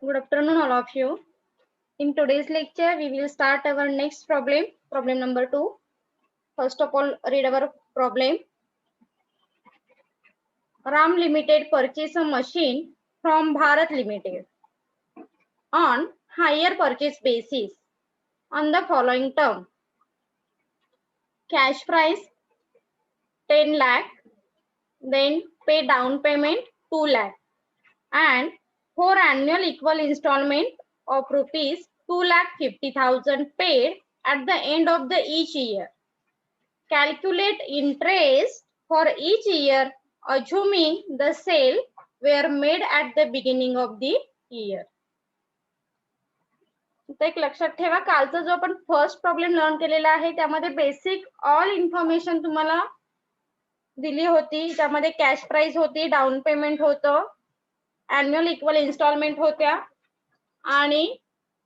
Good afternoon, all of you. In today's lecture, we will start our next problem, problem number 2. First of all, read our problem. Ram Limited purchase a machine from Bharat Limited on higher purchase basis on the following term. Cash price 10 lakh, then pay down payment 2 lakh, and for annual equal installment of rupees 2,50,000 paid at the end of the each year. Calculate interest for each year assuming the sale were made at the beginning of the year. एक लक्षात ठेवा, कालचा जो आपण first problem learn केलेला आहे त्यामध्ये basic all information तुम्हाला दिली होती. त्यामध्ये कॅश प्राइस होती, डाऊन पेमेंट होतं, अॅन्युअल इक्वल इन्स्टॉलमेंट होत्या आणि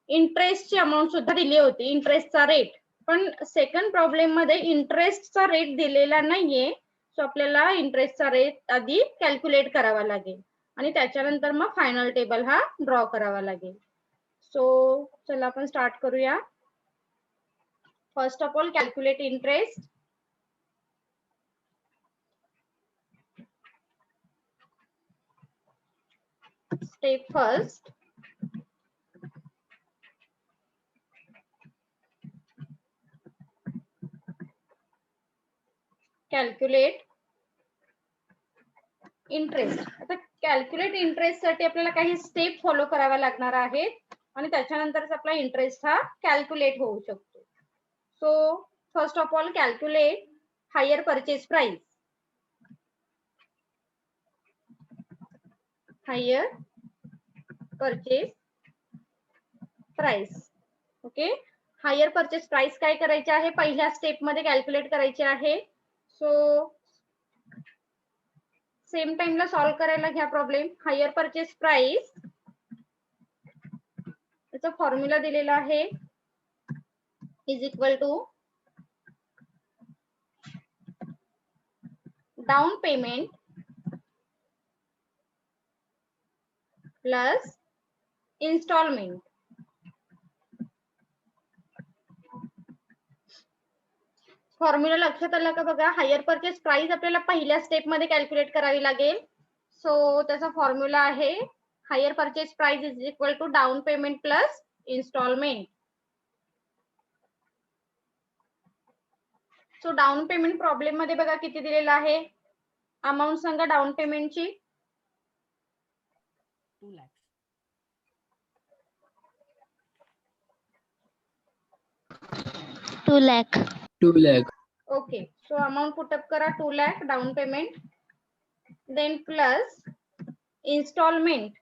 इंटरेस्टची अमाऊंट सुद्धा दिली होती, इंटरेस्टचा रेट. पण सेकंड प्रॉब्लेम मध्ये इंटरेस्टचा रेट दिलेला नाहीये, सो आपल्याला इंटरेस्टचा रेट आधी कॅल्क्युलेट करावा लागेल आणि त्याच्यानंतर मग फायनल टेबल हा ड्रॉ करावा लागेल. सो चला आपण स्टार्ट करूया. First of all calculate interest. Step first, calculate interest. आता कॅल्क्युलेट इंटरेस्ट साठी आपल्याला काही स्टेप फॉलो कराव्या लागणार आहेत आणि त्याच्यानंतरच आपला इंटरेस्ट हा कॅल्क्युलेट होऊ शकतो. So first of all calculate hire purchase price. Higher purchase price. Okay, higher purchase price काय करायचे आहे, पहिल्या स्टेप मध्ये कॅल्क्युलेट करायचे आहे. सो सेम टाइमला सॉल्व्ह करायला घ्या प्रॉब्लेम. हायर परचेस प्राइस, त्याचा फॉर्म्युला दिलेला आहे, is equal to down payment plus instalment. Formula लक्षात आला का बघा. हायर परचेस प्राइस आपल्याला पहिल्या स्टेप मध्ये कॅल्क्युलेट करावी लागेल. सो त्याचा फॉर्म्युला आहे hire purchase price is equal to down payment plus instalment. So down payment problem मध्ये बघा किती दिलेला आहे, अमाऊंट सांगा डाउन पेमेंटची. 2 lakhs. 2 lakh. 2 lakh. Okay, so amount put up करा 2 lakh down payment, then plus instalment.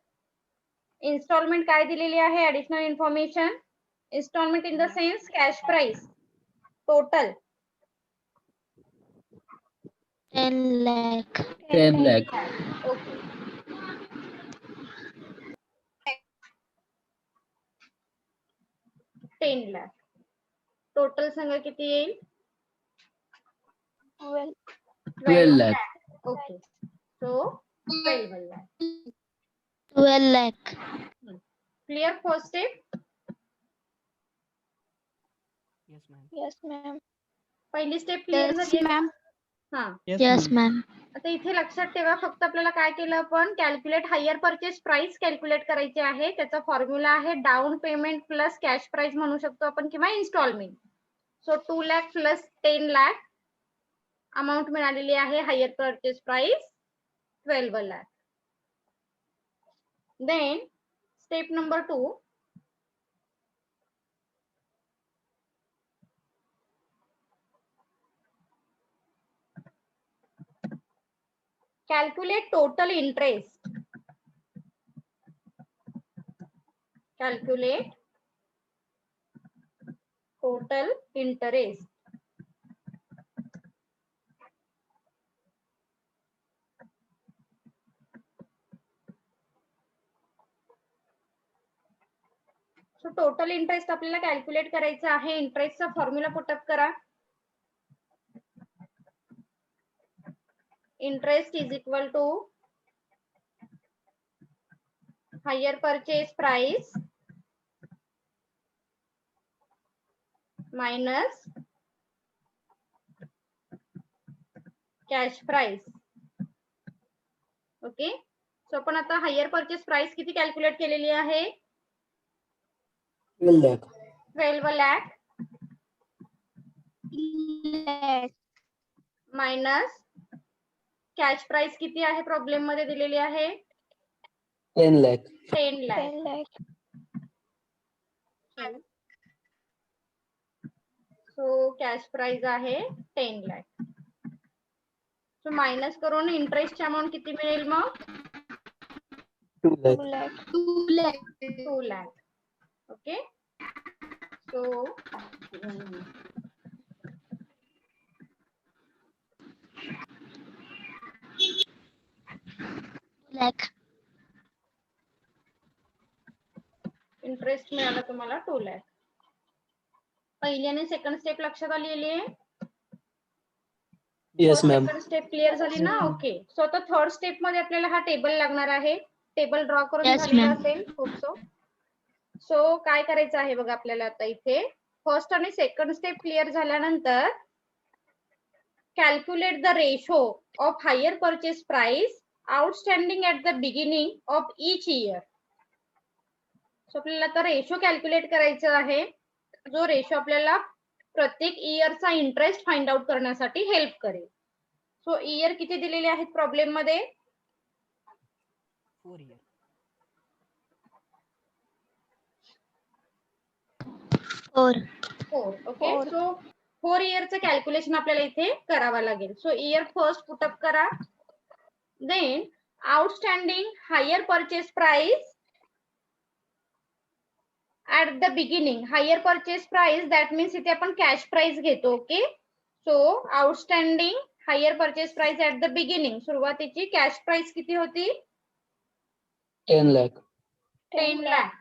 Instalment काय दिलेली आहे, additional information. Instalment in the sense cash price total 10 lakh. 10 lakh. Okay. Ten lakh. Total सांगा किती येईल, 12 lakh. Okay. So 12 lakh. 12 lakh. Clear first step. Yes, ma'am. Yes, ma'am. पहिली step clear झाली ma'am. हा. Yes, ma'am. आता इथे लक्षात ठेवा, फक्त आपल्याला काय केलं आपण, calculate hire purchase price calculate करायची आहे. त्याचा फॉर्म्युला आहे down payment plus cash price म्हणू शकतो आपण किंवा instalment. So 2 lakh plus 10 lakh amount मिळालेली आहे. Hire purchase price 12 lakh. Then step number 2, calculate total interest. Calculate total interest. So total interest आपल्याला कॅल्क्युलेट करायचं आहे. इंटरेस्टचा फॉर्म्युला पुटअप करा. Interest is equal to hire purchase price minus cash price. Okay, so आपण आता higher purchase price किती calculate केलेली आहे? 12 lakh. 12 lakh minus cash price किती आहे प्रॉब्लेम मध्ये दिलेली आहे? 10 lakh. 10 lakh. So cash price आहे 10 lakh. सो मायनस करून इंटरेस्टची अमाउंट किती मिळेल मग? 2 lakh. 2 lakh. Okay, so lakh. Interest मिळाला तुम्हाला 2 lakh. पहिली आणि सेकंड स्टेप लक्षात आलेली आहे? Yes, ma'am. Second step clear झाली ना? ओके, सो आता थर्ड स्टेप मध्ये आपल्याला हा टेबल लागणार आहे. टेबल ड्रॉ करून Yes, झालेला ma'am. असेल. Hope so. सो काय करायचं आहे बघा आपल्याला आता इथे फर्स्ट आणि सेकंड स्टेप क्लिअर झाल्यानंतर calculate the ratio of higher purchase price outstanding at the beginning of each year. So आपल्याला आता रेशो कॅल्क्युलेट करायचा आहे, जो रेशो आपल्याला प्रत्येक इयरचा इंटरेस्ट फाइंड आउट करण्यासाठी हेल्प करेल. सो इयर किती दिलेले आहेत प्रॉब्लेम मध्ये? 4 year. 4. 4. ओके, सो 4 इयरचं कॅल्क्युलेशन आपल्याला इथे करावं लागेल. सो इयर फर्स्ट पुटअप करा. Then outstanding hire purchase price at the beginning. Hire purchase price that means इथे आपण कॅश प्राइस घेतो. Okay, so outstanding hire purchase price at the beginning. सुरुवातीची कॅश प्राइस किती होती? 10 lakh. 10 lakh.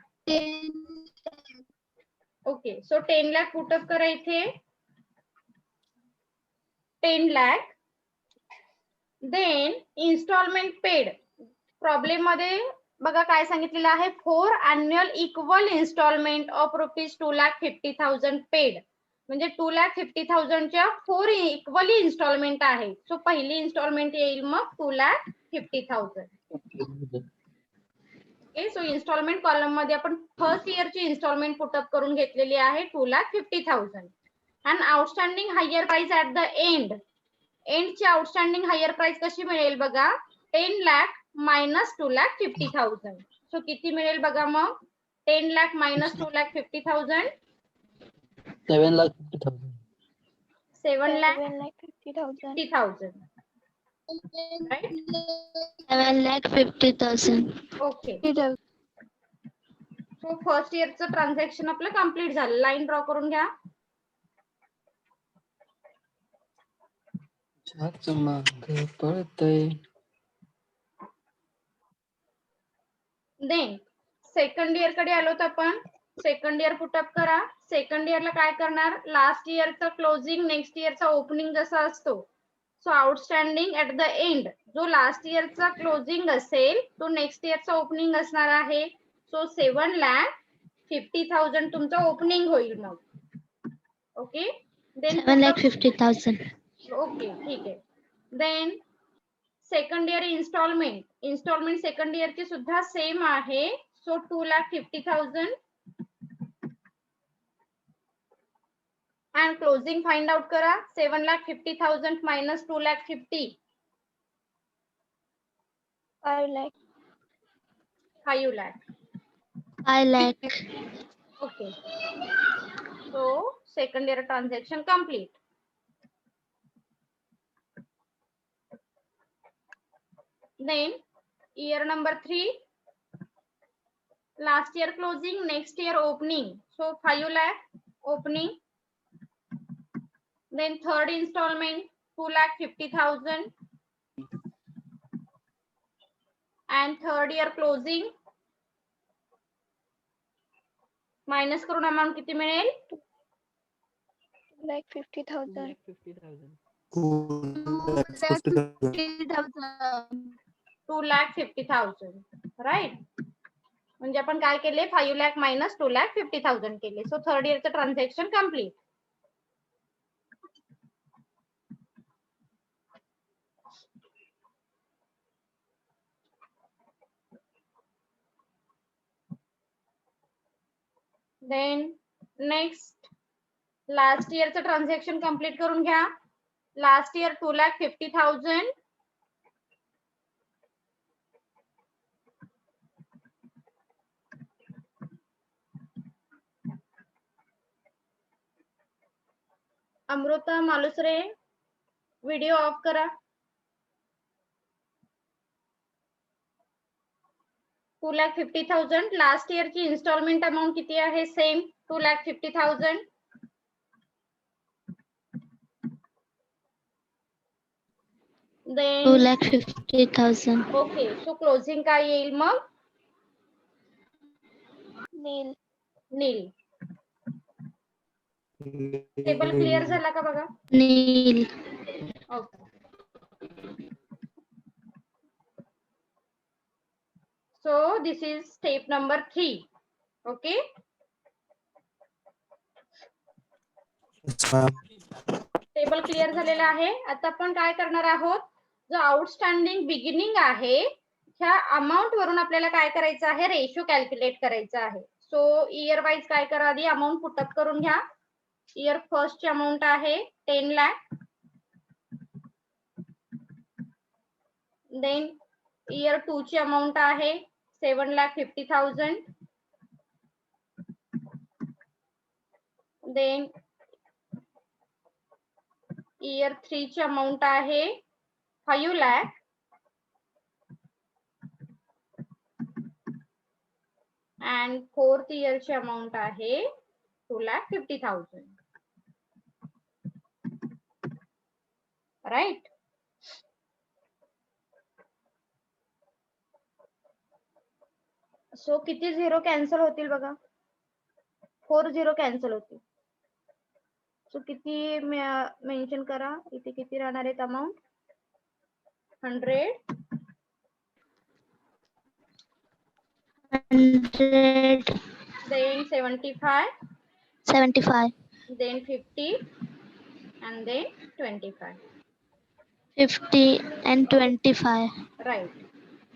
Okay, so 10 lakh put up करा इथे. 10 lakh. Then instalment paid. Problem मध्ये बघा काय सांगितलेलं आहे? 4 annual equal instalment of ₹2,50,000 paid. म्हणजे 2,50,000 च्या 4 इक्वली इन्स्टॉलमेंट आहे. सो पहिली इन्स्टॉलमेंट येईल मग 2,50,000. ओके, सो इन्स्टॉलमेंट कॉलम मध्ये आपण फर्स्ट इयरची इन्स्टॉलमेंट पुटअप करून घेतलेली आहे 2,50,000. And outstanding hire price at the end. एंडची आउटस्टँडिंग हायर प्राइस कशी मिळेल बघा? 10 lakh मायनस 2,50,000. सो किती मिळेल बघा मग? 10 lakh minus 2,50,000. 7,50,000. 7,50,000. Right? 7,50,000. Okay, so first इयरचं ट्रान्झॅक्शन आपलं कम्प्लीट झालं. लाईन ड्रॉ करून घ्या. मागे पडतंय. देन सेकंड इयर कडे आलो तर आपण सेकंड इयर पुटअप करा. सेकंड इयरला काय करणार? लास्ट इयरचा क्लोजिंग नेक्स्ट इयरचा ओपनिंग जसा असतो, so outstanding at the end जो लास्ट इयरचा क्लोजिंग असेल तो नेक्स्ट इयरचा ओपनिंग असणार आहे. सो 7,50,000 तुमचं ओपनिंग होईल मग. Okay, then 7,50,000. ओके, ठीक आहे. Then second year instalment second इयरची सुद्धा सेम आहे. So 2,50,000 and closing find out करा. 7,50,000 minus 2,50,000. 5 lakh. 5 lakh. 5 lakh. Okay, so second year transaction complete. Then year number 3, last year closing, next year opening. So 5 lakh opening. Then third installment 2,50,000 and third year closing minus करून amount किती मिळेल? 2,50,000. 50,000. 2,50,000. 2,50,000. Right? म्हणजे आपण काय केले 5 lakh minus 2,50,000 केले. So third इयरचं transaction complete. Then next last इयरचं ट्रान्झॅक्शन कम्प्लीट करून घ्या. Last year 2,50,000 Amruta Malusare video off करा. 2,50,000 लास्ट इयरची इन्स्टॉलमेंट अमाऊंट किती आहे? Same 2,50,000. Then 2,50,000. Okay, so closing काय येईल मग? नील. नील. टेबल क्लिअर झाला का बघा? Nil. Okay. So this is step number 3. Okay. Table clear झालेला आहे. आता आपण काय करणार आहोत? जो आउटस्टँडिंग बिगिनिंग आहे ह्या अमाऊंट वरून आपल्याला काय करायचं आहे? रेशो कॅल्क्युलेट करायचा आहे. सो इयर वाईज काय करा, आधी अमाऊंट पुटअप करून घ्या. इयर फर्स्ट ची अमाऊंट आहे 10 लाख. देन इयर 2 ची अमाऊंट आहे 7,50,000. देन इयर 3 ची अमाऊंट आहे 5 लाख. अँड फोर्थ इयर ची अमाऊंट आहे 2,50,000. राईट. सो किती झिरो कॅन्सल होतील बघा? 4 झिरो कॅन्सल होतील. सो किती मेन्शन करा इथे, किती राहणार आहेत amount? 100, 100. then 75, 75. then 50, and then 25. 50 and 25. Right.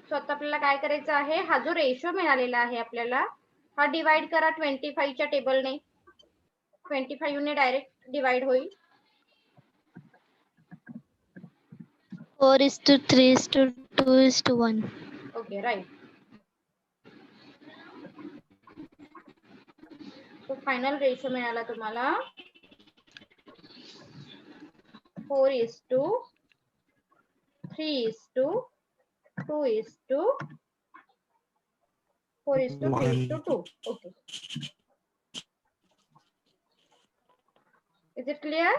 So आता आपल्याला काय करायचं आहे? हा जो रेशो मिळालेला आहे आपल्याला, हा डिवाइड करा 25 च्या टेबलने. 25 ने डायरेक्ट डिवाइड होईल. 4:3:2:1. Okay, right. So final ratio मिळाला तुम्हाला 4:3:2:4:3:2. Okay. Is it clear?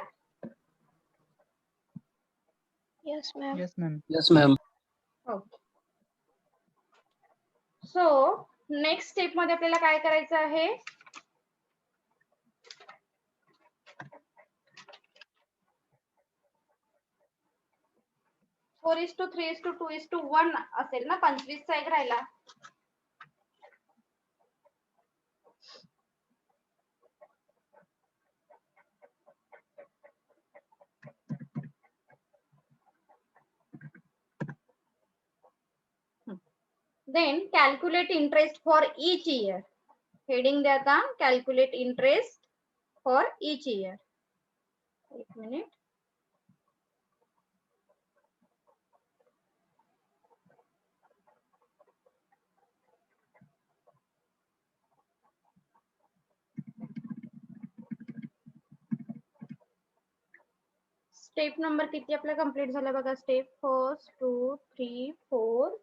Yes, ma'am. Yes, ma'am. Yes, ma'am. Okay. So next step मध्ये आपल्याला काय करायचं आहे? फोर इज टू 3:2:1 असेल ना? 25 चा एक राहिला. Then calculate interest for each year. Heading द्या आता, calculate interest for each year. एक मिनिट. स्टेप नंबर किती आपला कंप्लीट झाला बघा? स्टेप 1, 2, 3, 4,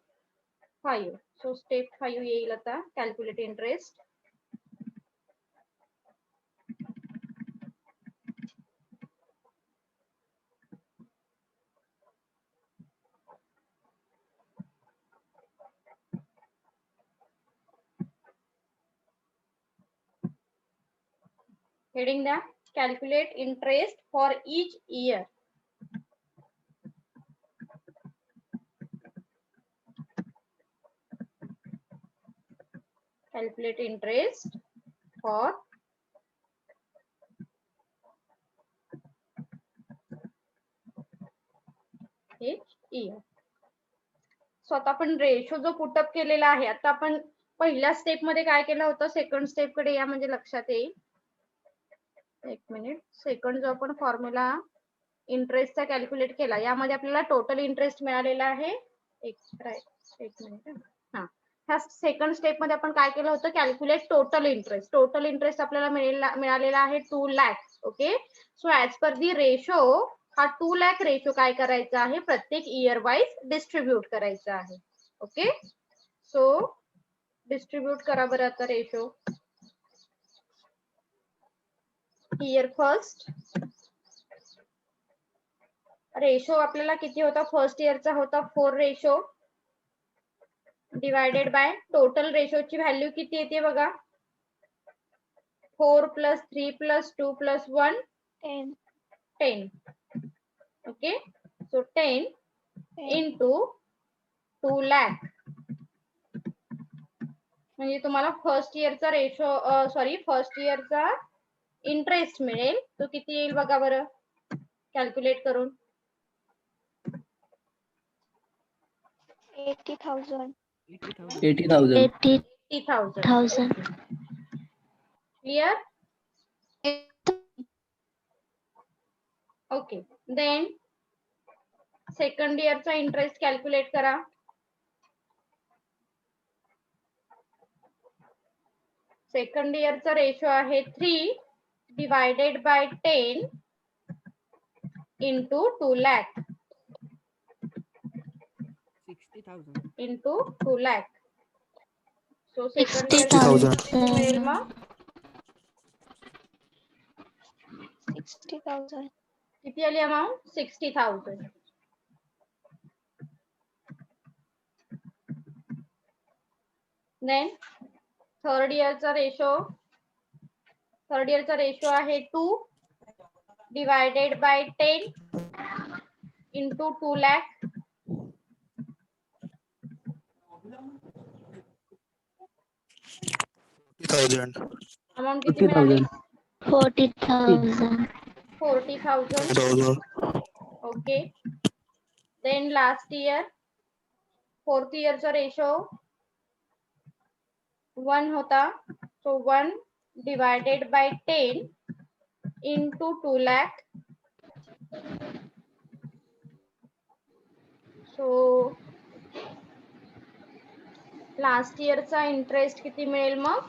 5. सो स्टेप 5 येईल आता, कॅल्क्युलेट इंटरेस्ट. हेडिंग द्या, calculate interest for each year. calculate interest for each year. So आता आपण रेशो जो पुटअप केलेला आहे, आता आपण पहिल्या स्टेप मध्ये काय केलं होतं, सेकंड स्टेप कडे या म्हणजे लक्षात येईल. एक मिनिट. सेकंड जो आपण फॉर्म्युला इंटरेस्टचा कॅल्क्युलेट केला, यामध्ये आपल्याला टोटल इंटरेस्ट मिळालेला आहे. एक मिनिट. हा, ह्या सेकंड स्टेप मध्ये आपण काय केलं होतं, calculate total interest. Total interest आपल्याला मिळालेला आहे 2 lakh. Okay. So as per the ratio हा 2 लाख रेशो काय करायचा आहे, प्रत्येक इयर वाईज डिस्ट्रीब्यूट करायचा आहे. ओके. सो डिस्ट्रीब्यूट करा बरं आता रेशो. इयर फर्स्ट रेशो आपल्याला किती होता, फर्स्ट इयरचा होता 4 रेशो डिवायडेड बाय टोटल रेशोची व्हॅल्यू किती येते बघा, 4 + 3 + 2 + 1 10. 10. ओके. सो 10 into 2 lakh म्हणजे तुम्हाला फर्स्ट इयरचा रेशो फर्स्ट इयरचा इंटरेस्ट मिळेल. तो किती येईल बघा बरं कॅल्क्युलेट करून. 80,000. 80,000. 80,000. 80,000. 80,000. क्लियर. ओके. देन सेकंड इयरचा इंटरेस्ट कॅल्क्युलेट करा. सेकंड इयरचा रेशो आहे 3 divided by 10 into 2 lakh 60,000. into 2 lakh. So second 60,000. इयरचा किती मिळेल मग, 60,000. किती आली अमाऊंट, 60,000. देन थर्ड इयरचा रेशो आहे 2 divided by 10 into 2 lakh 40,000. Amount किती मिळाली, 40,000. 40,000. Okay. Then last year fourth इयरचा रेशो 1 होता. So 1 divided by 10 into 2 lakh. So last इयरचा इंटरेस्ट किती मिळेल मग,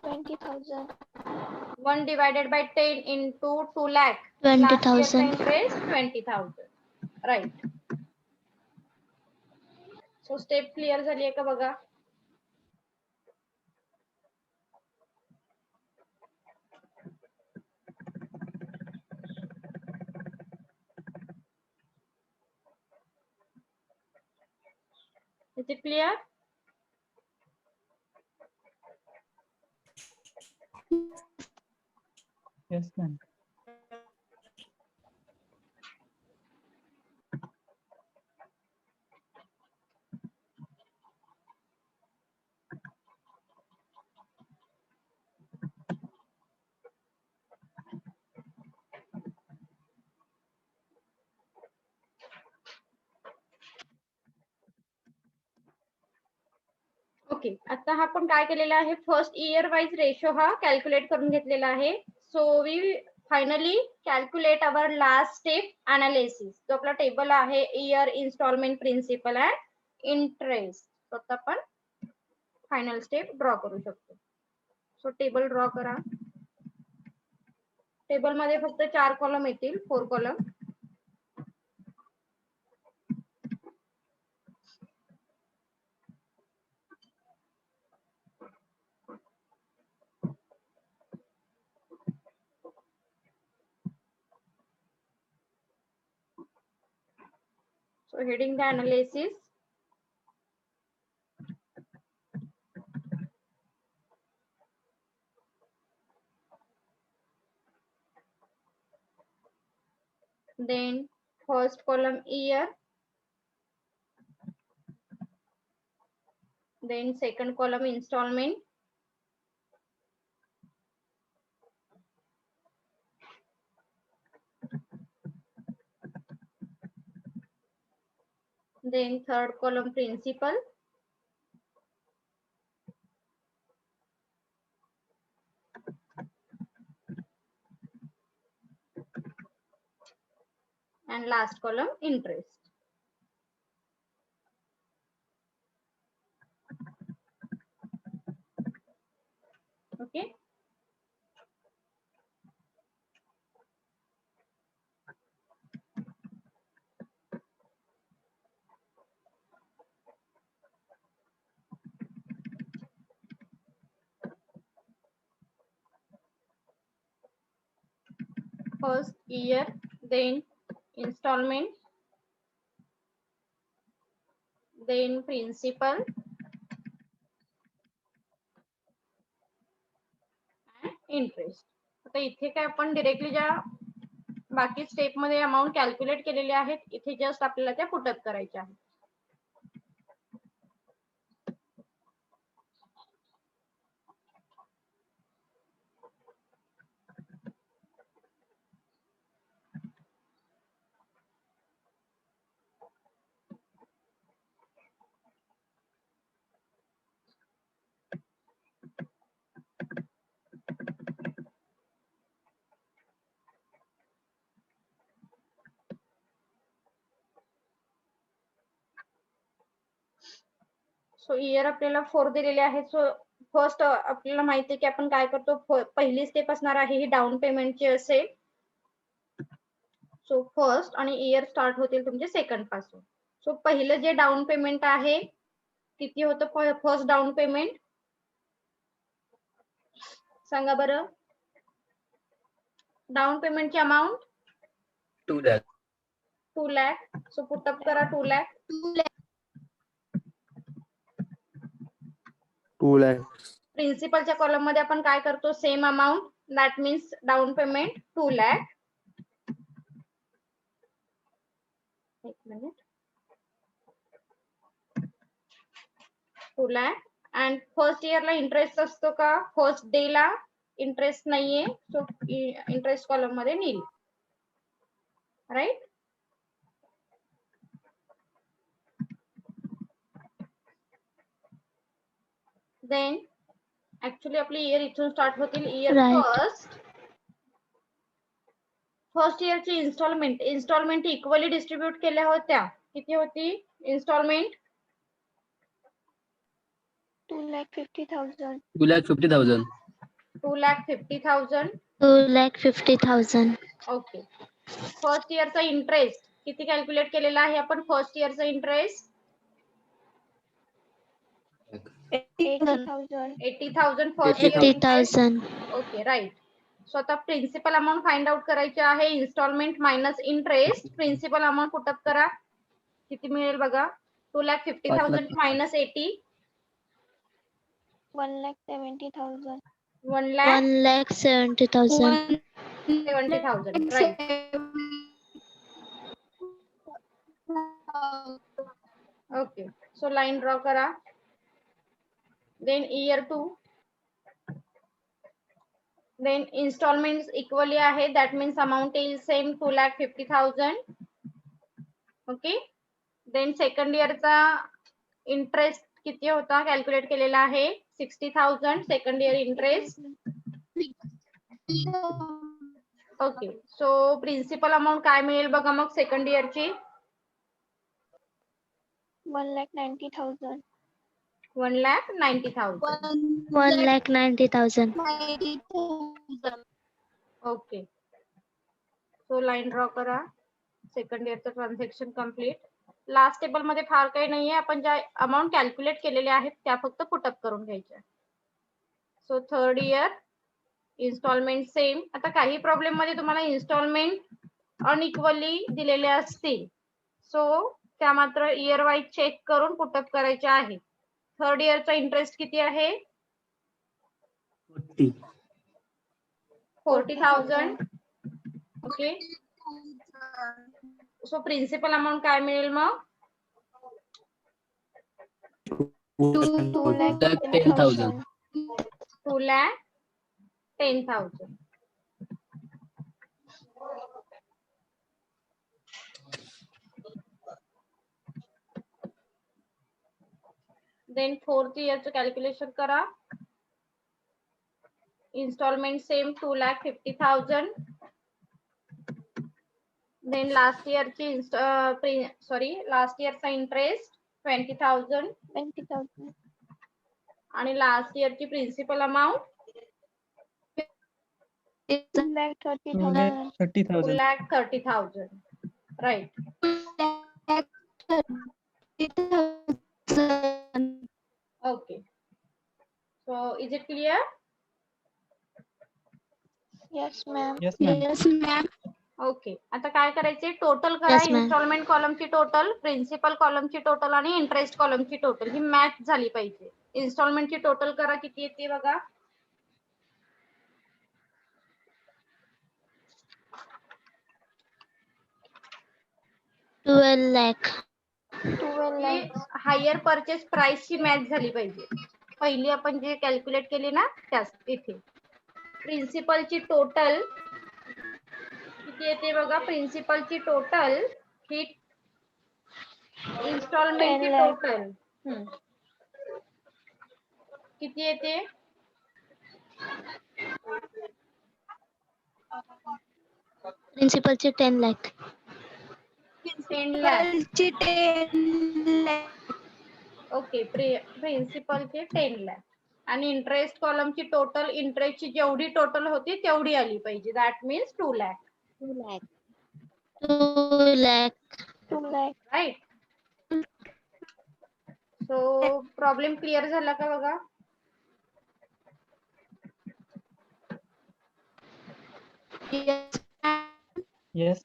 20,000. 1 divided by 10 into 2 lakh. 20,000. Last इयरचा interest 20,000. Right. So step clear झाली आहे का बघा. Is it clear? Yes, ma'am. Okay. आता हा आपण काय केलेला आहे, फर्स्ट इयर वाईज रेशो हा कॅल्क्युलेट करून घेतलेला आहे. So we finally calculate our last step analysis. जो आपला टेबल आहे year instalment principal and interest. आता आपण फायनल स्टेप ड्रॉ करू शकतो. सो टेबल ड्रॉ करा. टेबल मध्ये फक्त 4 कॉलम येतील, 4 column. So heading the analysis. Then first column year. then second column installment, then third column principal, and last column interest. Okay. First year, then installment, then principal and interest. आता इथे काय आपण directly ज्या बाकी step मध्ये amount calculate केलेले आहेत, इथे जस्ट आपल्याला त्या पुटअप करायच्या आहेत. सो इयर आपल्याला 4 दिलेले आहेत. सो फर्स्ट आपल्याला माहिती आहे की आपण काय करतो, पहिली स्टेप असणार आहे ही डाऊन पेमेंटची असेल. सो फर्स्ट आणि इयर स्टार्ट होतील तुमचे सेकंड पासून. सो पहिलं जे डाऊन पेमेंट आहे किती होतं फर्स्ट डाऊन पेमेंट सांगा बरं. डाऊन पेमेंटची amount 2 lakh. 2 lakh. So put up करा 2 लाख. 2 lakhs. प्रिन्सिपलच्या कॉलम मध्ये आपण काय करतो, same amount, that means down payment 2 lakh. एक मिनिट. 2 लाख. अँड फर्स्ट इयरला इंटरेस्ट असतो का, फर्स्ट डे ला इंटरेस्ट नाहीये. सो इंटरेस्ट कॉलम मध्ये नील. राईट. देन ऍक्च्युली आपली इयर इथून स्टार्ट होतील. Year Right. फर्स्ट इयरची इन्स्टॉलमेंट इक्वली डिस्ट्रीब्यूट केल्या होत्या. किती होती इन्स्टॉलमेंट? 2,50,000. 2,50,000. 2,50,000. 2,50,000. ओके. फर्स्ट इयरचा इंटरेस्ट किती कॅल्क्युलेट केलेला आहे आपण? फर्स्ट इयरचा interest 80,000. 80,000 first year. 80,000. Okay right. So आता प्रिन्सिपल अमाउंट फाइंड आउट करायचे आहे. Instalment minus interest. Principal amount put up करा. किती मिळेल बघा. 2,50,000 minus 80. 1,70,000. 1,70,000. 1,70,000. Right. Okay. So line draw करा. Then year 2. Then instalment equally आहे, दॅट मीन्स अमाउंट येईल सेम 2,50,000. ओके. देन सेकंड इयरचा इंटरेस्ट किती होता कॅल्क्युलेट केलेला आहे 60,000 second year interest. Okay. So principal amount काय मिळेल बघा मग सेकंड इयरची? 1,90,000. 1,90,000. 1,90,000. ओके. सो लाईन ड्रॉ करा. सेकंड इयरचं ट्रान्झॅक्शन कम्प्लीट. लास्ट टेबल मध्ये फार काही नाहीये, आपण ज्या अमाउंट कॅल्क्युलेट केलेल्या आहेत त्या फक्त पुटअप करून घ्यायच्या. So third year instalment same. आता काही प्रॉब्लेम मध्ये तुम्हाला इन्स्टॉलमेंट अनइक्वली दिलेले असतील, सो त्या मात्र इयर वाईज चेक करून पुटअप करायच्या आहे. थर्ड इयरचा इंटरेस्ट किती आहे? 40,000. ओके. सो प्रिन्सिपल अमाउंट काय मिळेल मग? 2 lakh 10,000. 2,10,000. Then 4th yearचं कॅल्क्युलेशन करा. Installment same 2,50,000. Then last yearची last yearचा interest 20,000 20,000. आणि last year principal amount 2,30,000. 2,30,000. Right. Okay. So is it clear? Yes, ma'am. Yes, ma'am. Okay. आता काय करायचे, टोटल करा. Yes, ma'am. इन्स्टॉलमेंट कॉलमची टोटल, प्रिन्सिपल कॉलमची टोटल आणि इंटरेस्ट कॉलमची टोटल ही मॅच झाली पाहिजे. इन्स्टॉलमेंटची टोटल करा, किती येते बघा. Twelve lakh. 12 lakhs. Hire purchase price ची मॅच झाली पाहिजे. पहिली आपण जे कॅल्क्युलेट केली ना त्याच इथे प्रिन्सिपलची टोटल किती येते बघा. प्रिन्सिपलची टोटल ही इन्स्टॉलमेंटची 10 lakh. टोटल किती येते. Principalचे 10 lakh. 10 lakh. ओके. प्रिन्सिपलचे 10 lakh आणि इंटरेस्ट कॉलमची टोटल इंटरेस्टची जेवढी टोटल होती तेवढी आली पाहिजे. That means 2 lakh. 2 lakh. 2 lakh. Right. So problem clear झाला का बघा. Yes,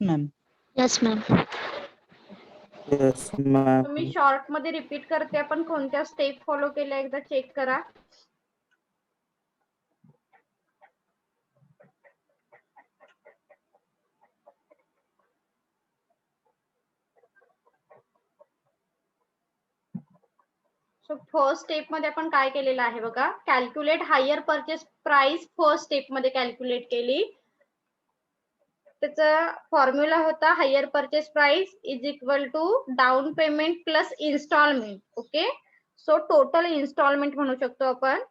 ma'am. Yes, ma'am. Yes, ma'am. तुम्ही शॉर्ट मध्ये रिपीट करते, आपण कोणत्या स्टेप फॉलो केल्या एकदा चेक करा. सो फर्स्ट स्टेप मध्ये आपण काय केलेलं आहे बघा. Calculate hire purchase price first step मध्ये कॅल्क्युलेट केली. त्याचा फॉर्म्युला होता hire purchase price is equal to down payment plus instalment. Okay. So total instalment म्हणू शकतो आपण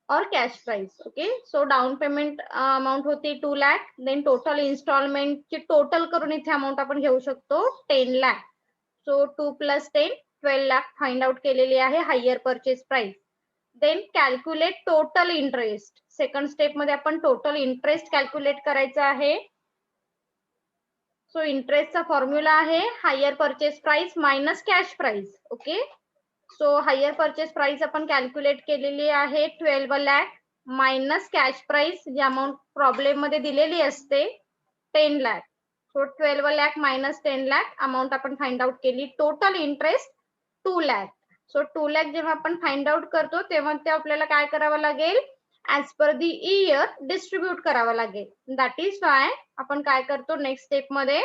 और cash price. Okay. So down payment amount होती 2 lakh. देन टोटल इन्स्टॉलमेंट ची टोटल करून इथे अमाउंट आपण घेऊ शकतो 10 lakh. So 2 + 10 12 lakh find out केलेली आहे hire purchase price. Then calculate total interest. Second step मध्ये आपण टोटल इंटरेस्ट कॅल्क्युलेट करायचं आहे. सो इंटरेस्टचा फॉर्म्युला आहे hire purchase price minus cash price. Okay. So hire purchase price आपण कॅल्क्युलेट केलेली आहे 12 lakh मायनस कॅश प्राइस जी अमाउंट प्रॉब्लेम मध्ये दिलेली असते 10 lakh. So 12 lakh minus 10 lakh amount आपण फाइंड आउट केली. Total interest 2 lakh. So 2 lakh जेव्हा आपण फाइंड आउट करतो तेव्हा ते आपल्याला काय करावं लागेल, as per the year distribute करावं लागेल. दॅट इज वाय आपण काय करतो नेक्स्ट स्टेप मध्ये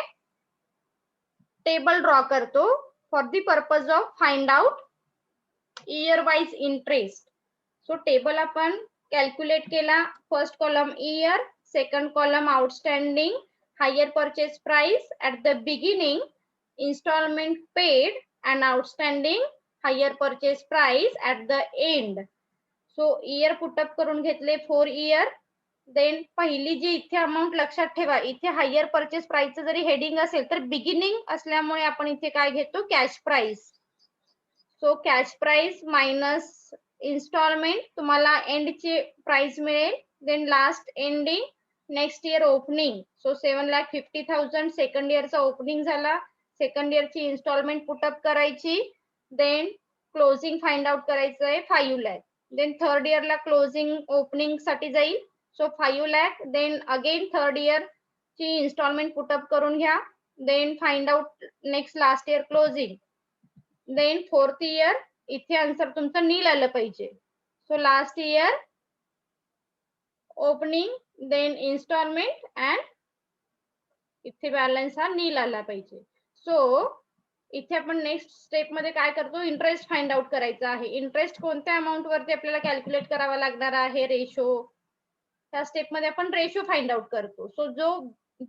टेबल ड्रॉ करतो for the purpose of find out year wise interest. So table आपण कॅल्क्युलेट केला. First column year, second column outstanding, hire purchase price at the beginning, instalment paid and outstanding, hire purchase price at the end. So year put up करून घेतले 4 year. Then पहिली जी इथे amount लक्षात ठेवा, इथे hire purchase प्राइसचं जरी heading असेल तर बिगिनिंग असल्यामुळे आपण इथे काय घेतो cash price. So cash price minus instalment तुम्हाला एंडची प्राइस मिळेल. Then last ending, next year opening. So 7,50,000 second इयरचा ओपनिंग झाला. सेकंड इयरची इन्स्टॉलमेंट पुटअप करायची. देन क्लोजिंग फाइंड आउट करायचं आहे 5 lakh. देन थर्ड इयरला क्लोजिंग ओपनिंग साठी जाईल. So 5 lakh. Then again third year ची इन्स्टॉलमेंट पुटअप करून घ्या. Then find out next last year closing. Then fourth year इथे आन्सर तुमचं नील आलं पाहिजे. So last year opening, then instalment and इथे बॅलन्स हा नील आला पाहिजे. सो इथे आपण नेक्स्ट स्टेप मध्ये काय करतो, इंटरेस्ट फाइंड आउट करायचा आहे. इंटरेस्ट कोणत्या अमाऊंट वरती आपल्याला कॅल्क्युलेट करावा लागणार आहे, रेशो. त्या स्टेप मध्ये आपण रेशो फाइंड आउट करतो. सो जो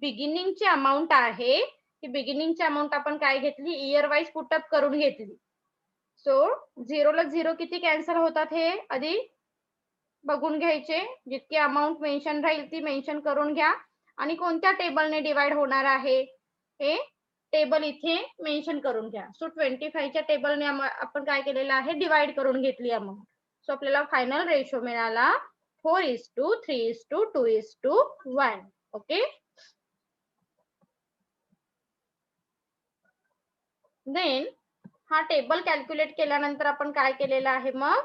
बिगिनिंगची अमाऊंट आहे, ती बिगिनिंगची अमाऊंट आपण काय घेतली, इयर वाईज पुटअप करून घेतली. सो 0 ला 0 किती कॅन्सल होतात हे आधी बघून घ्यायचे. जितकी अमाऊंट मेन्शन राहील ती मेन्शन करून घ्या. आणि कोणत्या टेबलने डिवाइड होणार आहे हे टेबल इथे मेन्शन करून घ्या. सो 25 च्या टेबलने आपण काय केलेलं आहे, डिवाइड करून घेतली अमाऊंट. सो आपल्याला फायनल रेशो मिळाला 4:3:2:1. ओके. देन हा टेबल कॅल्क्युलेट केल्यानंतर आपण काय केलेलं आहे मग,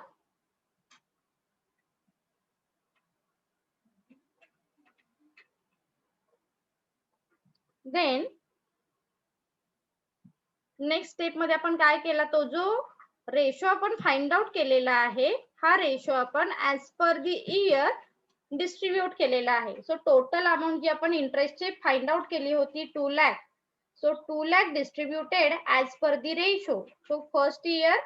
देन नेक्स्ट स्टेप मध्ये आपण काय केला, तो जो रेशो आपण फाइंड आउट केलेला आहे, हा रेशो आपण as per the year distribute केलेला आहे. सो टोटल अमाऊंट जी आपण इंटरेस्टची फाइंड आउट केली होती 2 lakh. So 2 lakh distributed as per the ratio. So first year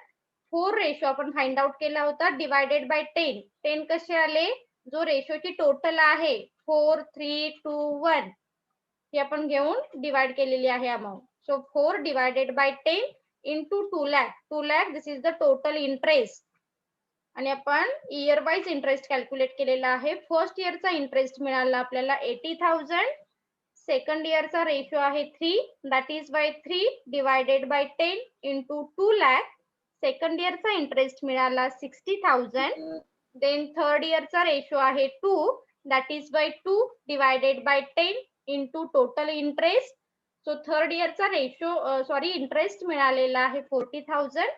4 ratio आपण फाइंड आउट केला होता, डिवायडेड बाय 10. 10 कसे आले, जो रेशोची टोटल आहे 4, 3, 2, 1 ही आपण घेऊन डिवाइड केलेली आहे amount. So 4 divided by 10 into 2 lakh. 2 lakh this is the total interest. आणि आपण इयर वाईज इंटरेस्ट कॅल्क्युलेट केलेला आहे. फर्स्ट इयरचा इंटरेस्ट मिळाला आपल्याला 80,000. सेकंड इयरचा रेशो आहे 3, that is by 3 divided by 10 into 2 lakh. Second इयरचा इंटरेस्ट मिळाला 60,000. देन थर्ड इयरचा रेशो आहे 2, that is by 2 divided by 10 into total interest. So third इयरचा रेशो इंटरेस्ट मिळालेला आहे 40,000.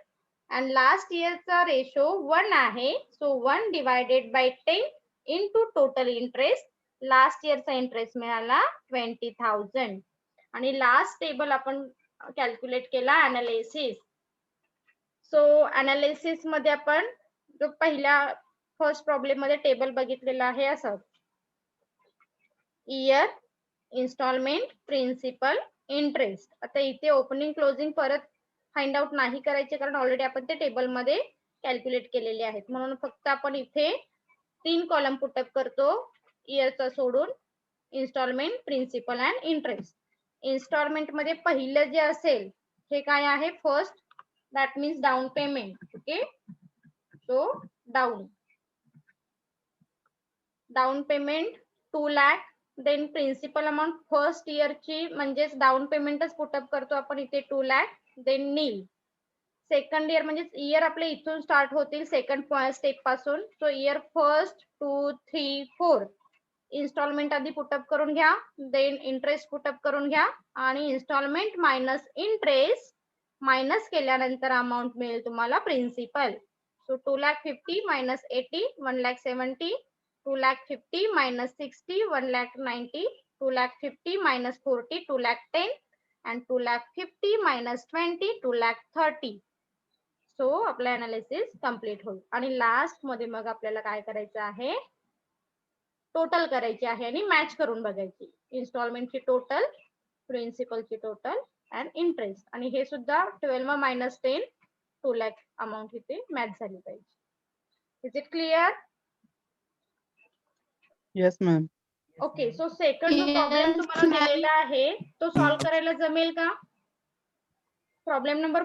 अँड लास्ट इयरचा रेशो 1 आहे. So 1 divided by 10 into total interest. Last इयरचा इंटरेस्ट मिळाला 20,000. आणि लास्ट टेबल आपण कॅल्क्युलेट केला अनालिसिस. सो अनालिसिस मध्ये आपण जो पहिल्या फर्स्ट प्रॉब्लेम मध्ये टेबल बघितलेला आहे असं, इयर, इन्स्टॉलमेंट, प्रिन्सिपल, इंटरेस्ट. आता इथे ओपनिंग क्लोजिंग परत फाइंड आउट नाही करायचे, कारण ऑलरेडी आपण ते टेबल मध्ये कॅल्क्युलेट केलेले आहेत. म्हणून फक्त आपण इथे 3 कॉलम पुटअप करतो, इयरचा सोडून, instalment, principal and interest. Instalment मध्ये पहिलं जे असेल हे काय आहे, first, that means down payment. Okay. So down payment 2 lakh. Then principal amount first इयरची म्हणजेच डाऊन पेमेंटच पुटअप करतो आपण इथे 2 lakh. Then nil. Second year म्हणजे इयर आपले इथून स्टार्ट होतील सेकंड स्टेप पासून. सो इयर फर्स्ट, 2, 3, 4 इन्स्टॉलमेंट आधी पुटअप करून घ्या. देन इंटरेस्ट पुटअप करून घ्या. आणि इन्स्टॉलमेंट मायनस इंटरेस्ट मायनस केल्यानंतर अमाऊंट मिळेल तुम्हाला principal. So 2,50,000 minus 80, 1,70,000. 2,50,000 minus 60, 1,90,000. 2,50,000 minus 40, 2,10,000. and 2,50,000 minus 20, 2,30,000. So आपलं अनालिसिस कम्प्लीट होईल. आणि लास्ट मध्ये मग आपल्याला काय करायचं आहे, टोटल करायची आहे आणि मॅच करून बघायची. इन्स्टॉलमेंटची टोटल, प्रिन्सिपलची टोटल अँड इंटरेस्ट. आणि हे सुद्धा 12 minus 10, 2 लाख अमाऊंट इथे मॅच झाली पाहिजे. Is it clear? Yes, ma'am. Okay. So second जो प्रॉब्लेम तुम्हाला दिलेला आहे तो सॉल्व्ह करायला जमेल का? Problem number